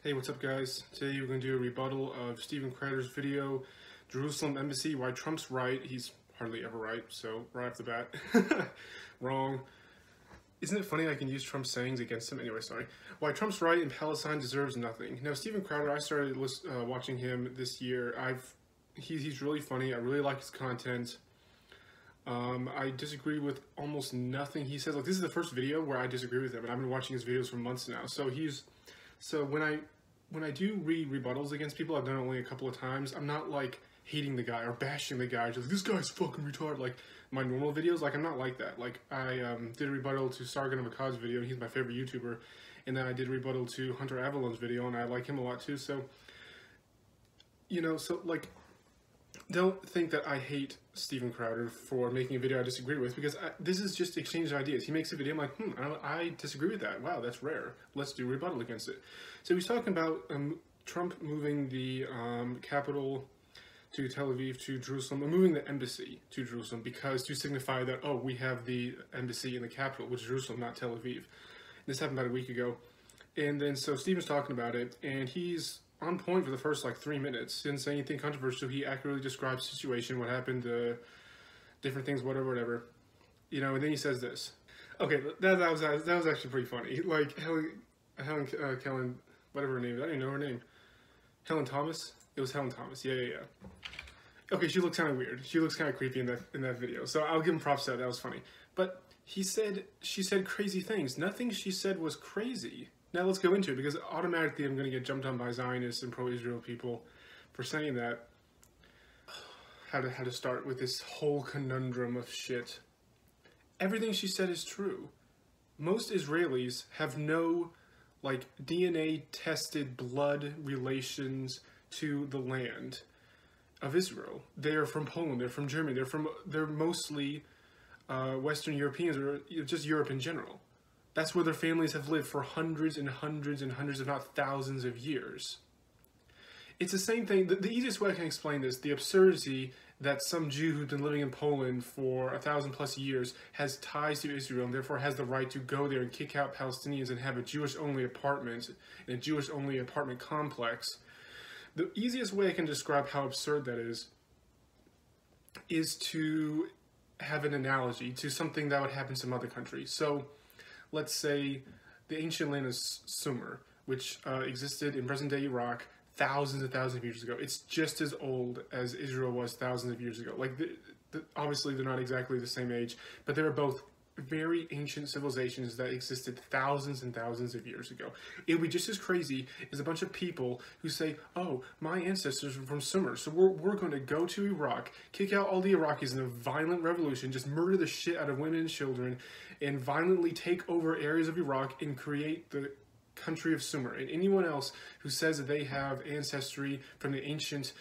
Hey, what's up guys? Today we're going to do a rebuttal of Steven Crowder's video, Jerusalem Embassy, Why Trump's Right. He's hardly ever right, so right off the bat. Wrong. Isn't it funny I can use Trump's sayings against him? Anyway, sorry. Why Trump's Right and Palestine Deserves Nothing. Now, Steven Crowder, I started watching him this year. He's really funny. I really like his content. I disagree with almost nothing he says. Like, this is the first video where I disagree with him, and I've been watching his videos for months now. So when I do read rebuttals against people, I've done it only a couple of times, I'm not like hating the guy or bashing the guy, just this guy's fucking retarded, like my normal videos. Like, I'm not like that. Like, I did a rebuttal to Sargon of Akkad's video, and he's my favorite YouTuber, and then I did a rebuttal to Hunter Avalon's video, and I like him a lot too. So, you know, like, don't think that I hate Steven Crowder for making a video I disagree with, because this is just exchange of ideas. He makes a video, I'm like, I disagree with that. Wow, that's rare. Let's do a rebuttal against it. So he's talking about Trump moving the capital to Tel Aviv to Jerusalem, or moving the embassy to Jerusalem, because to signify that, oh, we have the embassy in the capital, which is Jerusalem, not Tel Aviv. This happened about a week ago. And then so Steven's talking about it, and he's on point for the first like 3 minutes. Didn't say anything controversial. He accurately describes the situation, what happened, different things, whatever. You know, and then he says this. Okay, that was actually pretty funny. Like Helen, whatever her name is. I don't even know her name. Helen Thomas. It was Helen Thomas. Yeah. Okay, she looks kind of weird. She looks kind of creepy in that video. So I'll give him props to that. That was funny. But she said crazy things. Nothing she said was crazy. Now let's go into it, because automatically I'm going to get jumped on by Zionists and pro-Israel people for saying that. How to start with this whole conundrum of shit. Everything she said is true. Most Israelis have no, like, DNA tested blood relations to the land of Israel. They're from Poland, they're from Germany, they're mostly Western Europeans, or just Europe in general. That's where their families have lived for hundreds and hundreds and hundreds, if not thousands of years. It's the same thing. The easiest way I can explain this, the absurdity that some Jew who's been living in Poland for 1,000+ years has ties to Israel, and therefore has the right to go there and kick out Palestinians and have a Jewish-only apartment in a Jewish-only apartment complex. The easiest way I can describe how absurd that is to have an analogy to something that would happen in some other country. So, let's say the ancient land of Sumer, which existed in present-day Iraq thousands and thousands of years ago. It's just as old as Israel was thousands of years ago. Like, obviously they're not exactly the same age, but they're both very ancient civilizations that existed thousands and thousands of years ago. It would be just as crazy as a bunch of people who say, oh, my ancestors were from Sumer, so we're going to go to Iraq, kick out all the Iraqis in a violent revolution, just murder the shit out of women and children, and violently take over areas of Iraq and create the country of Sumer. And anyone else who says that they have ancestry from the ancient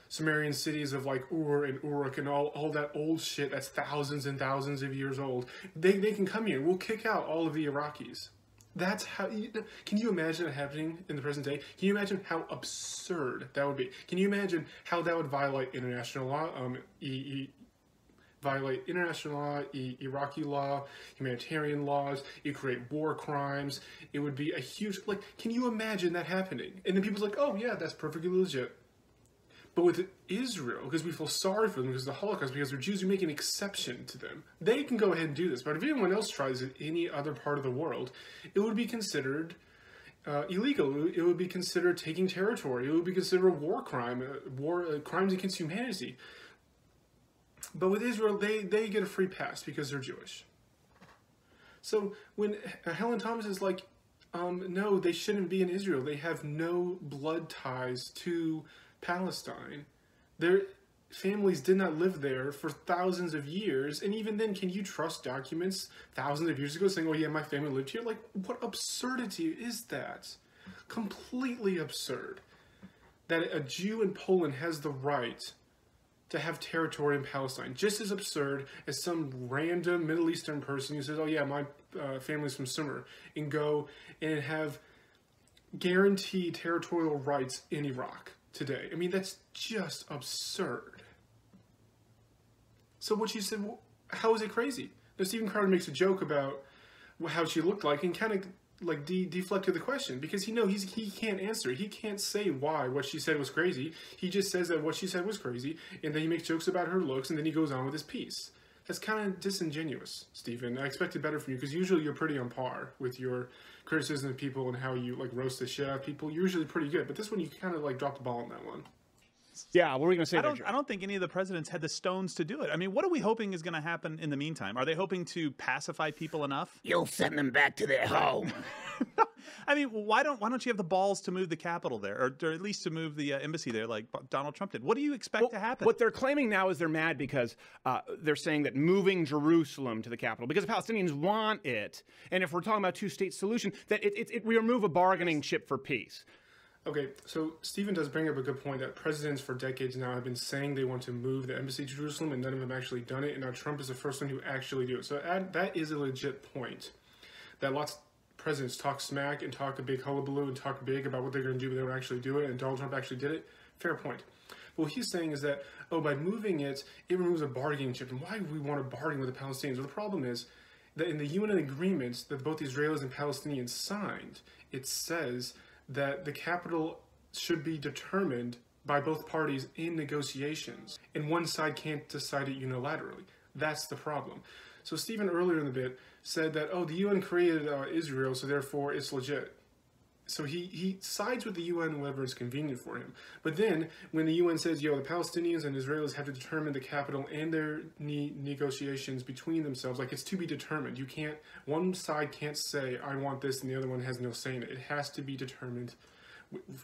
Sumerian cities of like Ur and Uruk and all that old shit that's thousands and thousands of years old, they can come here. We'll kick out all of the Iraqis. That's how. Can you imagine that happening in the present day? Can you imagine how absurd that would be? Can you imagine how that would violate international law? Violate international law, Iraqi law, humanitarian laws. It create war crimes. It would be a huge, like, can you imagine that happening? And then people's like, oh yeah, that's perfectly legit. But with Israel, because we feel sorry for them because of the Holocaust, because they're Jews, we make an exception to them. They can go ahead and do this, but if anyone else tries it in any other part of the world, it would be considered illegal. It would be considered taking territory. It would be considered a war crime, crimes against humanity. But with Israel, they get a free pass because they're Jewish. So when Helen Thomas is like, no, they shouldn't be in Israel. They have no blood ties to Palestine. Their families did not live there for thousands of years. And even then, can you trust documents thousands of years ago saying, oh yeah, my family lived here? Like, what absurdity is that? Completely absurd. That a Jew in Poland has the right to have territory in Palestine. Just as absurd as some random Middle Eastern person who says, oh yeah, my family's from Sumer, and go and have guaranteed territorial rights in Iraq today. I mean, that's just absurd. So what she said, well, how is it crazy? Now, Steven Crowder makes a joke about how she looked like, and kind of like deflected the question because he can't answer. He can't say why what she said was crazy. He just says that what she said was crazy, and then he makes jokes about her looks, and then he goes on with his piece. That's kind of disingenuous, Stephen. I expected better from you because usually you're pretty on par with your criticism of people and how you like roast the shit out of people. You're usually pretty good, but this one you kind of like dropped the ball on that one. Yeah, what were we going to say? I don't think any of the presidents had the stones to do it. I mean, what are we hoping is going to happen in the meantime? Are they hoping to pacify people enough? You'll send them back to their home. I mean, why don't you have the balls to move the Capitol there, or at least to move the embassy there, like Donald Trump did? What do you expect to happen? What they're claiming now is they're mad because they're saying that moving Jerusalem to the capital, because the Palestinians want it, and if we're talking about two-state solution, that we remove a bargaining chip for peace. Okay, so Stephen does bring up a good point that presidents for decades now have been saying they want to move the embassy to Jerusalem, and none of them actually done it, and now Trump is the first one who actually do it. So that is a legit point, that lots of presidents talk smack and talk a big hullabaloo and talk big about what they're going to do, but they don't actually do it, and Donald Trump actually did it. Fair point. But what he's saying is that, oh, by moving it, it removes a bargaining chip, and why do we want to bargain with the Palestinians? Well, the problem is that in the UN agreements that both Israelis and Palestinians signed, it says that the capital should be determined by both parties in negotiations, and one side can't decide it unilaterally. That's the problem. So Stephen earlier in the bit said that, oh, the UN created Israel, so therefore it's legit. So he sides with the UN whenever it's convenient for him. But then when the UN says, yo, the Palestinians and Israelis have to determine the capital and their negotiations between themselves, like it's to be determined. One side can't say, I want this, and the other one has no say in it. It has to be determined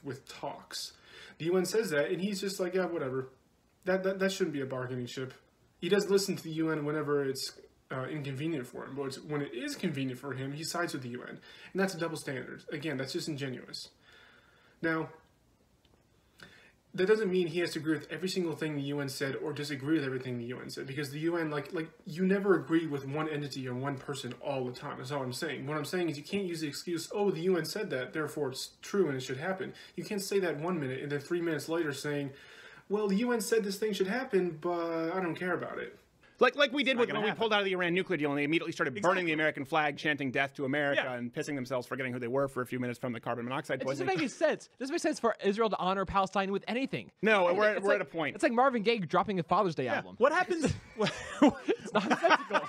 with talks. The UN says that, and he's just like, yeah, whatever. That shouldn't be a bargaining chip. He does listen to the UN whenever it's inconvenient for him, but when it is convenient for him, he sides with the UN, and that's a double standard. Again, that's disingenuous. Now, that doesn't mean he has to agree with every single thing the UN said or disagree with everything the UN said, because the UN, like you never agree with one entity or one person all the time. That's all I'm saying. What I'm saying is you can't use the excuse, oh, the UN said that, therefore it's true and it should happen. You can't say that 1 minute and then 3 minutes later saying, well, the UN said this thing should happen, but I don't care about it. Like we did when we pulled out of the Iran nuclear deal and they immediately started burning the American flag, chanting death to America, and pissing themselves, forgetting who they were for a few minutes from the carbon monoxide poisoning. It doesn't make sense. It doesn't make sense for Israel to honor Palestine with anything. No, we're at a point. It's like Marvin Gaye dropping a Father's Day album. What happens? It's nonsensical.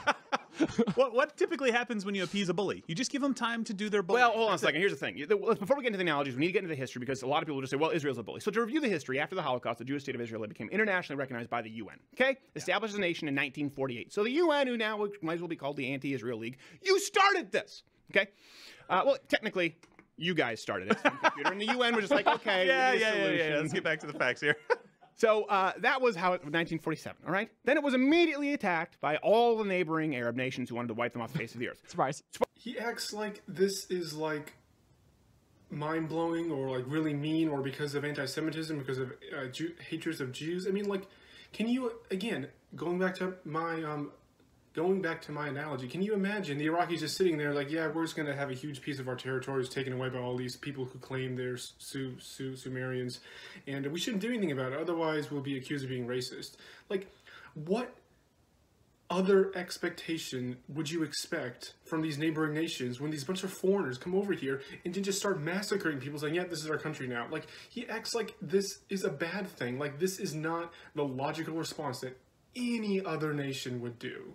What typically happens when you appease a bully? You just give them time to do their bullying. Well, hold on a second. Here's the thing. Before we get into the analogies, we need to get into the history, because a lot of people just say, well, Israel's a bully. So to review the history, after the Holocaust, the Jewish state of Israel became internationally recognized by the UN. Okay? Established as a nation in 1948. So the UN, who now might as well be called the Anti-Israel League, you started this. Okay? Well, technically, you guys started it, some computer, and the UN was just like, okay, yeah. Let's get back to the facts here. So that was how it was 1947, all right? Then it was immediately attacked by all the neighboring Arab nations who wanted to wipe them off the face of the earth. Surprise. He acts like this is like mind-blowing or like really mean or because of anti-Semitism, because of hatred of Jews. I mean, like, can you, again, going back to my analogy, can you imagine the Iraqis just sitting there like, yeah, we're just going to have a huge piece of our territories taken away by all these people who claim they're Sumerians, and we shouldn't do anything about it, otherwise we'll be accused of being racist. Like, what other expectation would you expect from these neighboring nations when these bunch of foreigners come over here and then just start massacring people, saying, yeah, this is our country now? Like, he acts like this is a bad thing. Like, this is not the logical response that any other nation would do.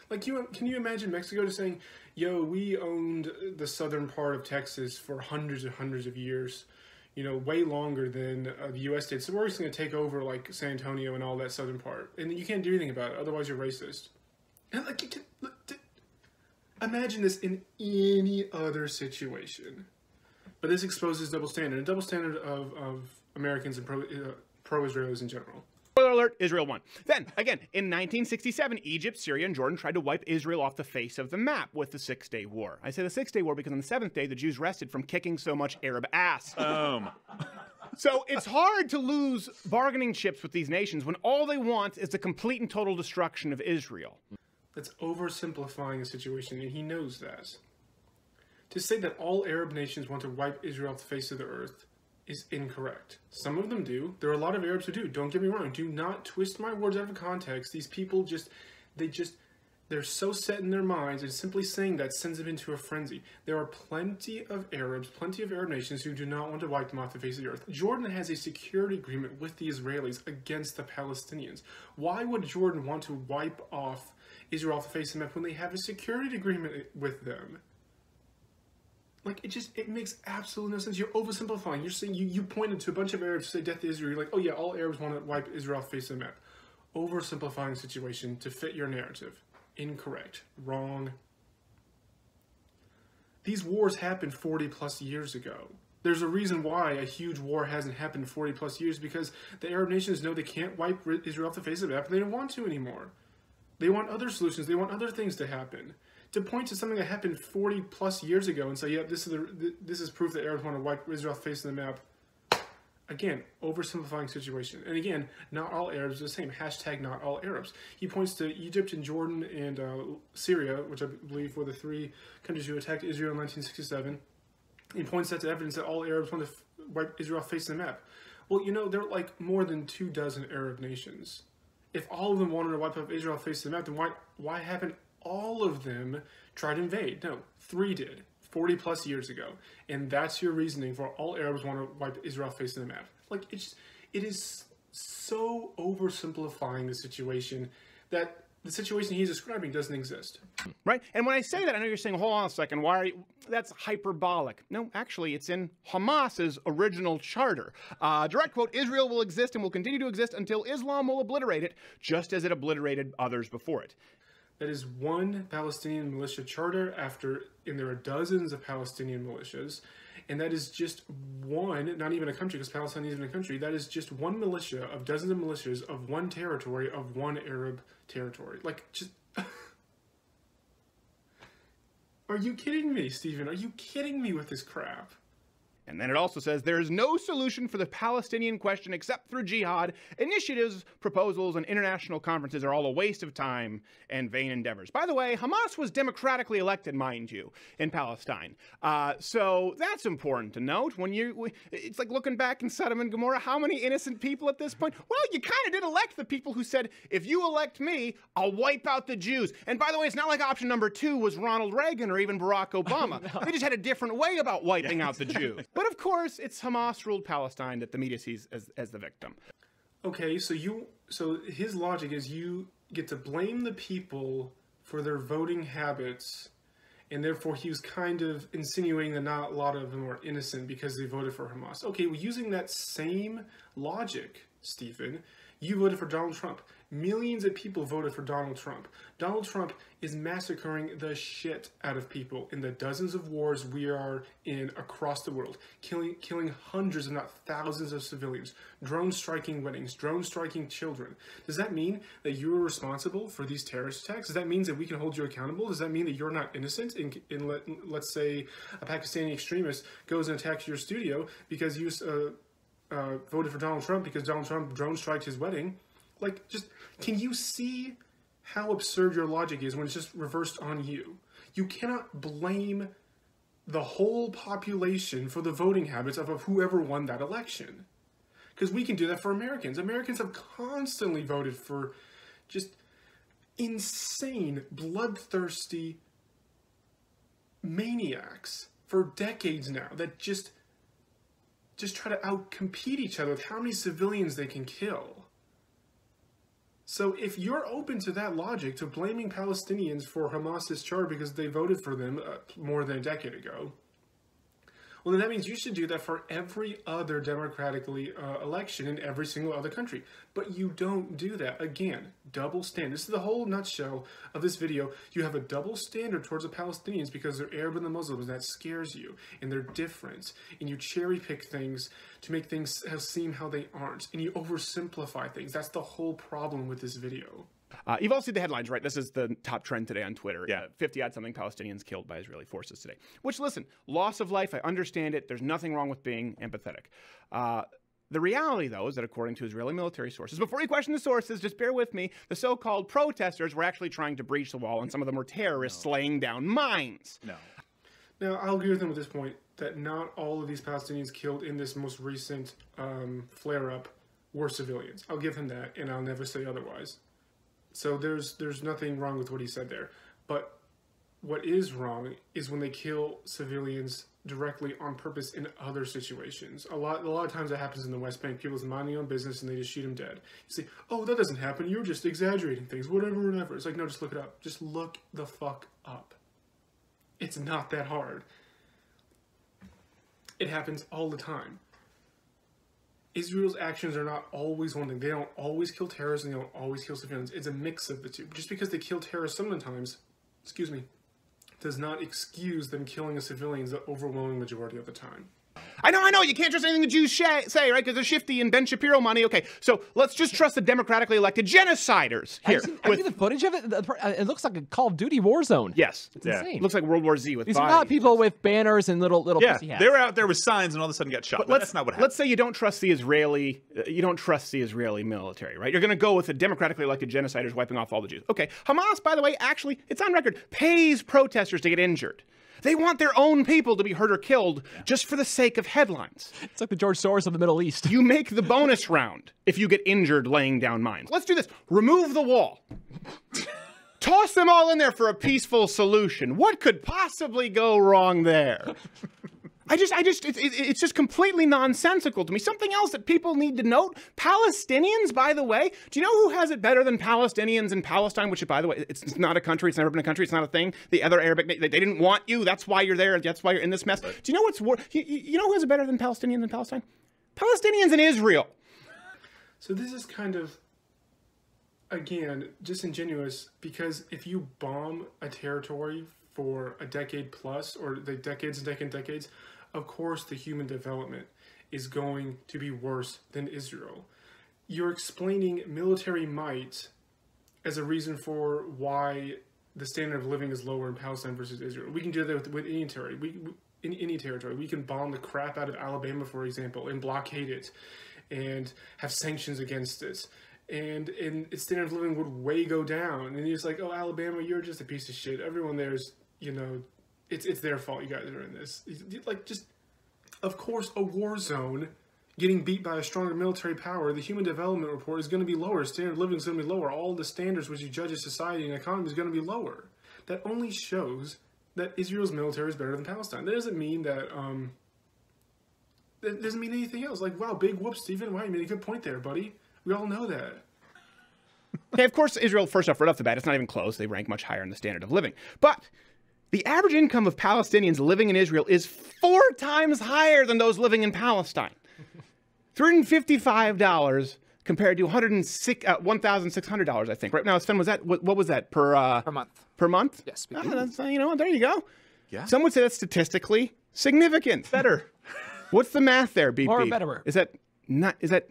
Like, can you imagine Mexico just saying, yo, we owned the southern part of Texas for hundreds and hundreds of years, you know, way longer than the U.S. did, so we're just going to take over, like, San Antonio and all that southern part, and you can't do anything about it, otherwise you're racist. And, like, imagine this in any other situation. But this exposes double standard, a double standard of Americans and pro-Israelis in general. Spoiler alert, Israel won. Then, again, in 1967, Egypt, Syria, and Jordan tried to wipe Israel off the face of the map with the Six-Day War. I say the Six-Day War because on the seventh day, the Jews rested from kicking so much Arab ass. So it's hard to lose bargaining chips with these nations when all they want is the complete and total destruction of Israel. That's oversimplifying the situation, and he knows that. To say that all Arab nations want to wipe Israel off the face of the earth is incorrect. Some of them do. There are a lot of Arabs who do. Don't get me wrong. Do not twist my words out of context. These people They're so set in their minds, and simply saying that sends them into a frenzy. There are plenty of Arabs, plenty of Arab nations who do not want to wipe them off the face of the earth. Jordan has a security agreement with the Israelis against the Palestinians. Why would Jordan want to wipe off Israel off the face of the map when they have a security agreement with them? Like, it makes absolutely no sense. You're oversimplifying. You're saying, you pointed to a bunch of Arabs who say death to Israel. You're like, oh yeah, all Arabs want to wipe Israel off the face of the map. Oversimplifying the situation to fit your narrative. Incorrect. Wrong. These wars happened 40 plus years ago. There's a reason why a huge war hasn't happened 40 plus years, because the Arab nations know they can't wipe Israel off the face of the map, and they don't want to anymore. They want other solutions. They want other things to happen. To point to something that happened 40 plus years ago and say, yeah, this is proof that Arabs want to wipe Israel off the face of the map. Again, oversimplifying situation. And again, not all Arabs are the same. Hashtag not all Arabs. He points to Egypt and Jordan and Syria, which I believe were the three countries who attacked Israel in 1967. He points that to evidence that all Arabs want to wipe Israel off the face of the map. Well, you know, there are like more than 24 Arab nations. If all of them wanted to wipe off Israel off the face of the map, then why haven't all of them tried to invade? No, 3 did. 40 plus years ago, and that's your reasoning for all Arabs want to wipe Israel off the face of the map. Like, it is so oversimplifying the situation that the situation he's describing doesn't exist. Right? And when I say that, I know you're saying, hold on a second, why are you... That's hyperbolic. No, actually, it's in Hamas's original charter. Direct quote, Israel will exist and will continue to exist until Islam will obliterate it, just as it obliterated others before it. That is one Palestinian militia charter and there are dozens of Palestinian militias, and that is just one, not even a country, because Palestine isn't even a country, that is just one militia of dozens of militias of one territory, of one Arab territory. Like, just... Are you kidding me, Stephen? Are you kidding me with this crap? And then it also says there is no solution for the Palestinian question except through jihad. Initiatives, proposals, and international conferences are all a waste of time and vain endeavors. By the way, Hamas was democratically elected, mind you, in Palestine. So that's important to note. It's like looking back in Sodom and Gomorrah, how many innocent people at this point? Well, you kind of did elect the people who said, if you elect me, I'll wipe out the Jews. And by the way, it's not like option number 2 was Ronald Reagan or even Barack Obama. No. They just had a different way about wiping out the Jews. But of course, it's Hamas-ruled Palestine that the media sees as the victim. Okay, so his logic is you get to blame the people for their voting habits, and therefore he was kind of insinuating that not a lot of them are innocent because they voted for Hamas. Okay, well, using that same logic, Stephen, you voted for Donald Trump. Millions of people voted for Donald Trump. Donald Trump is massacring the shit out of people in the dozens of wars we are in across the world, killing hundreds, if not thousands of civilians, drone striking weddings, drone striking children. Does that mean that you are responsible for these terrorist attacks? Does that mean that we can hold you accountable? Does that mean that you're not innocent? Let's say a Pakistani extremist goes and attacks your studio because you voted for Donald Trump because Donald Trump drone striked his wedding. Like, just, can you see how absurd your logic is when it's just reversed on you? You cannot blame the whole population for the voting habits of whoever won that election. Because we can do that for Americans. Americans have constantly voted for just insane, bloodthirsty maniacs for decades now that just try to outcompete each other with how many civilians they can kill. So if you're open to that logic, to blaming Palestinians for Hamas's charter because they voted for them more than a decade ago, well, then that means you should do that for every other democratically election in every single other country. But you don't do that. Again, double standard. This is the whole nutshell of this video. You have a double standard towards the Palestinians because they're Arab and the Muslims. That scares you. And they're different. And you cherry pick things to make things seem how they aren't. And you oversimplify things. That's the whole problem with this video. You've all seen the headlines, right? This is the top trend today on Twitter. Yeah. 50-odd-something Palestinians killed by Israeli forces today. Which, listen, loss of life, I understand it. There's nothing wrong with being empathetic. The reality, though, is that according to Israeli military sources, before you question the sources, just bear with me, the so-called protesters were actually trying to breach the wall, and some of them were terrorists laying down mines. No. Now, I'll agree with him at this point that not all of these Palestinians killed in this most recent flare-up were civilians. I'll give him that, and I'll never say otherwise. So there's nothing wrong with what he said there. But what is wrong is when they kill civilians directly on purpose in other situations. A lot of times that happens in the West Bank. People's minding their own business and they just shoot them dead. You say, oh, that doesn't happen. You're just exaggerating things. Whatever. It's like, no, just look it up. Just look the fuck up. It's not that hard. It happens all the time. Israel's actions are not always one thing. They don't always kill terrorists and they don't always kill civilians. It's a mix of the two. Just because they kill terrorists sometimes, does not excuse them killing a civilians the overwhelming majority of the time. I know, you can't trust anything the Jews say, right? Because they're shifty and Ben Shapiro money. Okay, so let's just trust the democratically elected genociders here. Have you seen the footage of it? It looks like a Call of Duty war zone. Yes. It's insane. It looks like World War Z with These bodies. are not people with banners and little pussy hats. They were out there with signs and all of a sudden got shot. But that's not what happened. Let's say you don't trust the Israeli, military, right? You're going to go with the democratically elected genociders wiping off all the Jews. Okay, Hamas, by the way, actually, it's on record, pays protesters to get injured. They want their own people to be hurt or killed just for the sake of headlines. It's like the George Soros of the Middle East. You make the bonus round if you get injured laying down mines. Let's do this. Remove the wall. Toss them all in there for a peaceful solution. What could possibly go wrong there? It's just completely nonsensical to me. Something else that people need to note, Palestinians, by the way, do you know who has it better than Palestinians in Palestine, which, by the way, it's not a country, it's never been a country, it's not a thing. The other Arabic, they didn't want you, that's why you're there, that's why you're in this mess. Do you know what's worse? You know who has it better than Palestinians in Palestine? Palestinians in Israel. So this is kind of, again, disingenuous, because if you bomb a territory for a decade plus, or the decades and decades, of course the human development is going to be worse than Israel. You're explaining military might as a reason for why the standard of living is lower in Palestine versus Israel. We can do that with any territory. In any territory. We can bomb the crap out of Alabama, for example, and blockade it, and have sanctions against it. And its standard of living would way go down. And you're just like, oh, Alabama, you're just a piece of shit. Everyone there's, it's their fault you guys are in this. Like, just, of course, a war zone getting beat by a stronger military power, the Human Development Report is going to be lower. Standard of living is going to be lower. All the standards which you judge a society and economy is going to be lower. That only shows that Israel's military is better than Palestine. That doesn't mean that, that doesn't mean anything else. Like, wow, big whoops, Stephen. Wow, you made a good point there, buddy. We all know that. Okay, of course, Israel, first off, right off the bat, it's not even close. They rank much higher in the standard of living. But the average income of Palestinians living in Israel is 4 times higher than those living in Palestine. $355 compared to $1,600, I think. Right now, Sven, what was that per month? Per month? Yes. That's, there you go. Yeah. Some would say that's statistically significant. Better. What's the math there, BP? Or better. Is that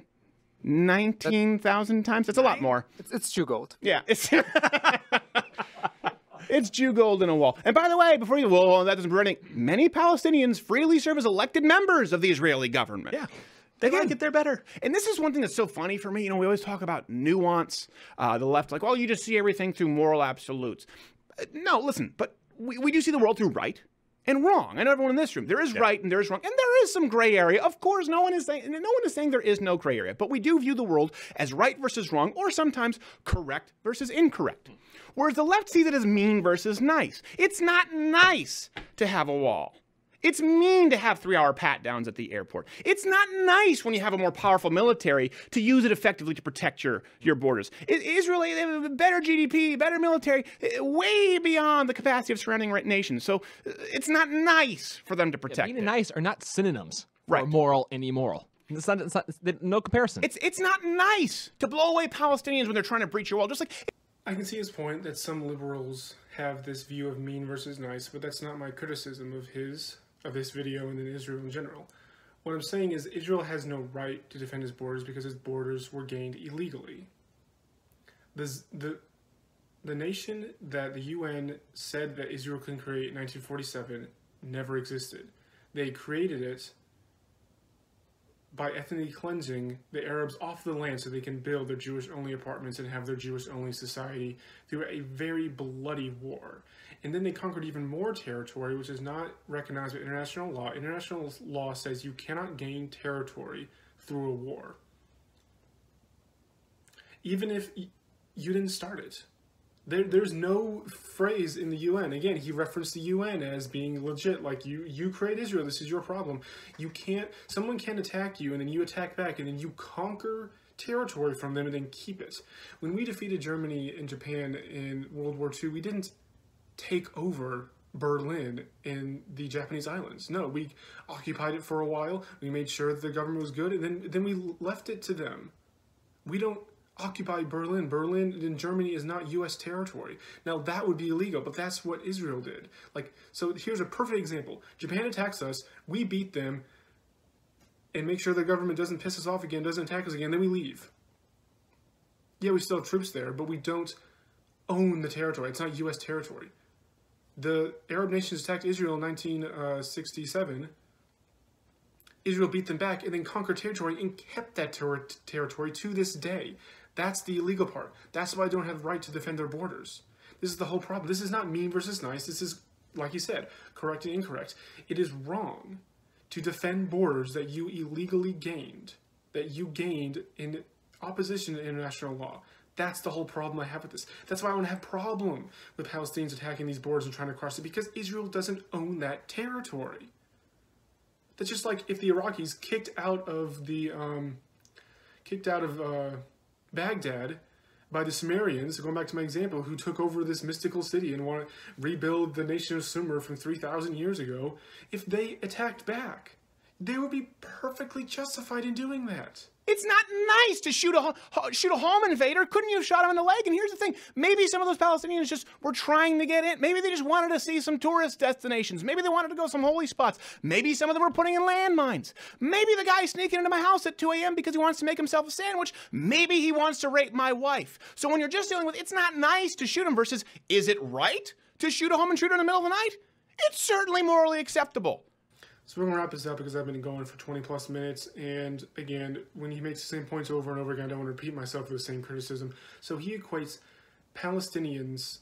19,000 times? That's a lot more. It's Jew gold. Yeah. It's Jew gold in a wall. And by the way, before that doesn't prevent anything, many Palestinians freely serve as elected members of the Israeli government. Yeah. They like it, they're better. And this is one thing that's so funny for me. We always talk about nuance. The left, like, well, you just see everything through moral absolutes. No, listen, but we do see the world through right and wrong. I know everyone in this room, there is right and there is wrong, and there is some gray area. Of course, no one is saying there is no gray area, but we do view the world as right versus wrong, or sometimes correct versus incorrect. Whereas the left sees it as mean versus nice. It's not nice to have a wall. It's mean to have 3-hour pat-downs at the airport. It's not nice when you have a more powerful military to use it effectively to protect your borders. Israel, they have a better GDP, better military, way beyond the capacity of surrounding nations. So it's not nice for them to protect mean and nice are not synonyms for Right. moral and immoral. It's no comparison. It's not nice to blow away Palestinians when they're trying to breach your wall. Just like I can see his point that some liberals have this view of mean versus nice, but that's not my criticism of this video and in Israel in general. What I'm saying is Israel has no right to defend its borders because its borders were gained illegally. The nation that the UN said that Israel can create in 1947 never existed. They created it by ethnically cleansing the Arabs off the land so they can build their Jewish-only apartments and have their Jewish-only society through a very bloody war. And then they conquered even more territory, which is not recognized by international law. International law says you cannot gain territory through a war. Even if you didn't start it. There's no phrase in the UN. Again, he referenced the UN as being legit. Like, you create Israel, this is your problem. Someone can attack you, and then you attack back, and then you conquer territory from them and then keep it. When we defeated Germany and Japan in World War II, we didn't take over Berlin and the Japanese islands. No, we occupied it for a while. We made sure that the government was good, and then we left it to them. We don't occupy Berlin. Berlin in Germany is not U.S. territory. Now, that would be illegal, but that's what Israel did. Like, so here's a perfect example. Japan attacks us, we beat them, and make sure the government doesn't piss us off again, doesn't attack us again, then we leave. Yeah, we still have troops there, but we don't own the territory. It's not U.S. territory. The Arab nations attacked Israel in 1967. Israel beat them back and then conquered territory and kept that territory to this day. That's the illegal part. That's why they don't have the right to defend their borders. This is the whole problem. This is not mean versus nice. This is, like you said, correct and incorrect. It is wrong to defend borders that you illegally gained, that you gained in opposition to international law. That's the whole problem I have with this. That's why I don't have a problem with Palestinians attacking these borders and trying to cross it, because Israel doesn't own that territory. That's just like if the Iraqis kicked out of Baghdad by the Sumerians, going back to my example, who took over this mystical city and want to rebuild the nation of Sumer from 3,000 years ago. If they attacked back, they would be perfectly justified in doing that. It's not nice to shoot a home invader. Couldn't you have shot him in the leg? And here's the thing. Maybe some of those Palestinians just were trying to get in. Maybe they just wanted to see some tourist destinations. Maybe they wanted to go some holy spots. Maybe some of them were putting in landmines. Maybe the guy's sneaking into my house at 2 a.m. because he wants to make himself a sandwich. Maybe he wants to rape my wife. So when you're just dealing with, it's not nice to shoot him versus, is it right to shoot a home intruder in the middle of the night? It's certainly morally acceptable. So we're going to wrap this up because I've been going for 20 plus minutes, and again, when he makes the same points over and over again, I don't want to repeat myself with the same criticism. So he equates Palestinians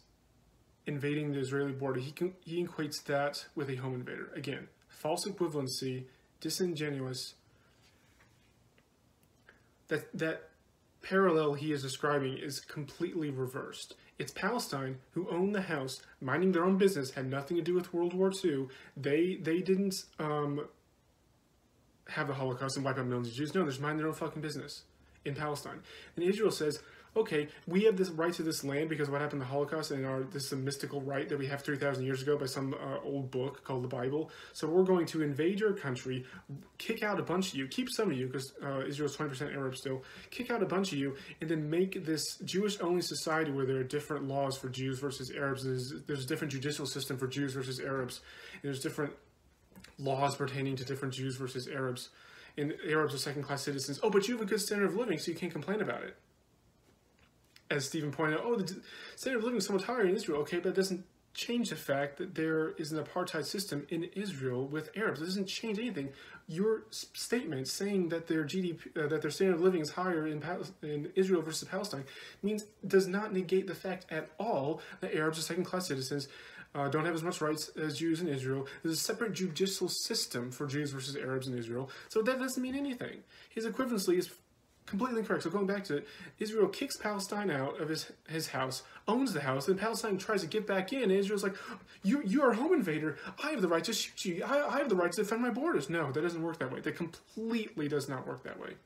invading the Israeli border, he equates that with a home invader. Again, false equivalency, disingenuous. That parallel he is describing is completely reversed. It's Palestine who owned the house, minding their own business, had nothing to do with World War II. They didn't have the Holocaust and wipe out millions of Jews. No, they're just minding their own fucking business in Palestine. And Israel says, okay, we have this right to this land because of what happened in the Holocaust, and this is a mystical right that we have 3,000 years ago by some old book called the Bible. So we're going to invade your country, kick out a bunch of you, keep some of you, because Israel's 20% Arab still, kick out a bunch of you, and then make this Jewish-only society where there are different laws for Jews versus Arabs. There's a different judicial system for Jews versus Arabs. And there's different laws pertaining to different Jews versus Arabs. And Arabs are second-class citizens. Oh, but you have a good standard of living, so you can't complain about it. As Stephen pointed out, oh, the standard of living is so much higher in Israel. Okay, but that doesn't change the fact that there is an apartheid system in Israel with Arabs. It doesn't change anything. Your statement saying that their GDP, that their standard of living is higher in Israel versus Palestine, does not negate the fact at all that Arabs are second-class citizens, don't have as much rights as Jews in Israel. There's a separate judicial system for Jews versus Arabs in Israel. So that doesn't mean anything. His equivalency is completely incorrect. So going back to it, Israel kicks Palestine out of his house, owns the house, then Palestine tries to get back in, and Israel's like, you are a home invader. I have the right to shoot you. I have the right to defend my borders. No, that doesn't work that way. That completely does not work that way.